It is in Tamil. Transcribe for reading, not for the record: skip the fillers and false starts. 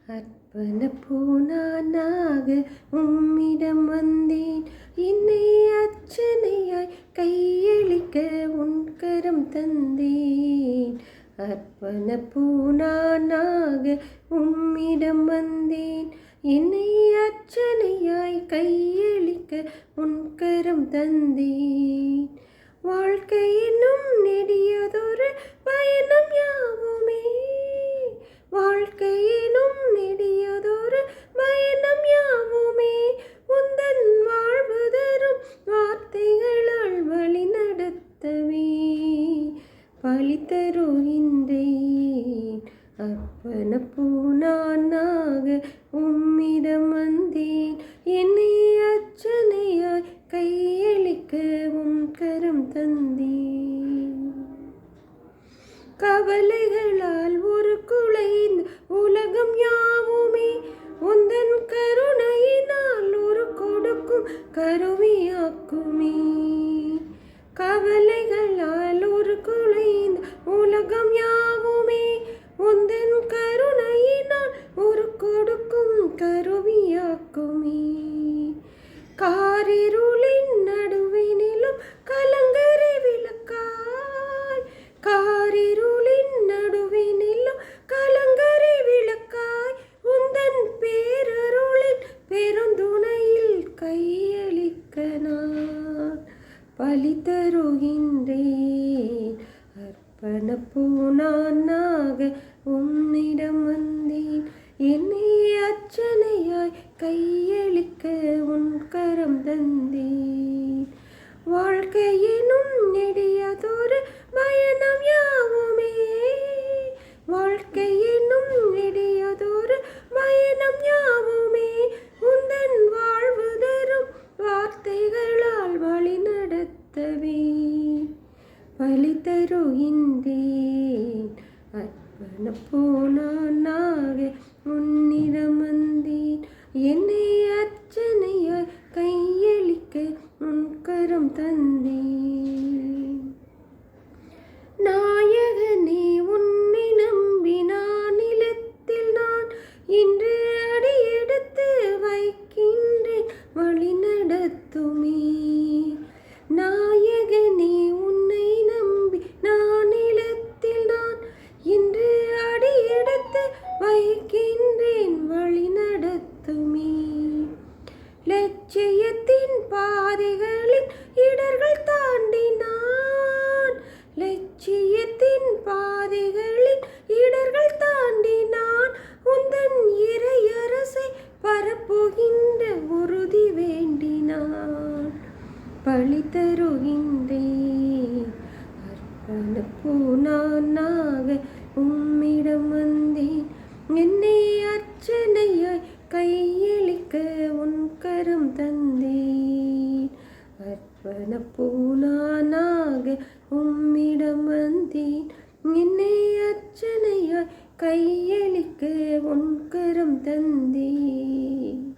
அர்ப்பணப்பூனானாக உம்மிடம் வந்தேன், என்னை அர்ச்சனையாய் கையளிக்க உன் கரம் தந்தேன். அர்ப்பணப்பூனானாக உம்மிடம் வந்தேன், என்னை அர்ச்சனையாய் கையளிக்க உன் கரம் தந்தேன். வாழ்க்கை என்னும் நெடியதொரு பயணம் யாவுமே, வாழ்க்கை எனும் நெடியதொரு பயணம் யாவுமே, உந்தன் வாழ்வு தரும் வார்த்தைகளால் வழி நடத்தவே பலி தருகின்றேன். அர்ப்பணப்பூனானாக உம்மிடம் வந்தேன், என்னை அர்ச்சனையாய் கையளிக்க உன் கரம் தந்தேன். கவலைகளால் ஒரு குலைந்த உலகம் யாவுமே, உந்தன் கருணையினால் ஒரு கொடுக்கும் கருவியாக்குமே. கவலைகளால் ஒரு குலைந்த உலகம் யாவுமே, உந்தன் கருணையினால் ஒரு கொடுக்கும் கருவியாக்குமே. காரிருளின் நடுவினிலும் கலங்கரை விளக்காய், காரிருளின் நடுவினிலும் கலங்கரை விளக்காய், உந்தன் பேரருளின் பெருந்துணையில் கையளிக்க நான் பலி தருகின்றேன். அர்ப்பணப்பூனானாக உன்னிடம் வந்தேன், என்னை அர்ச்சனையாய் கையளிக்க உன் கரம் தந்தேன். வாழ்க்கை எனும் நெடியதொரு பயணம் யாவுமே, வாழ்க்கை எனும் நெடியதொரு பயணம் யாவுமே, உந்தன் வாழ்வு தரும் வார்த்தைகளால் வழி நடத்தவே பலி தருகின்றேன். அர்ப்பணப்பூனானாக உன்னிடம் வந்தேன், என்னை அர்ச்சனையாய் கையளிக்க உன் கரம் தந்தேன். நாயகனே, உன்னை நம்பி நான் நிலத்தில் நான் இன்று அடியெடுத்து வைக்கின்றேன், வழி நடத்துமே. நாயகனே, உன்னை நம்பி நான் நிலத்தில் நான் இன்று அடியெடுத்து வைக்கின்றேன், வழி நடத்துமே. லட்சியத்தின் பாதைகளின் இடர்கள் தாண்டினான், லட்சியத்தின் பாதைகளின் இடர்கள் தாண்டினான், உந்தன் இறையரசை பரப்புகின்ற உறுதி வேண்டினான் பலி தருகின்றேன். அர்ப்பணப்பூனானாக உம்மிடம் வந்தேன், என்னை அர்ச்சனையாய் கையளிக்க உன் கரம் தந்தேன். அர்ப்பணப்பூனானாக உம்மிடம் வந்தேன், என்னை அர்ச்சனையாய் கையளிக்க உன் கரம் தந்தேன்.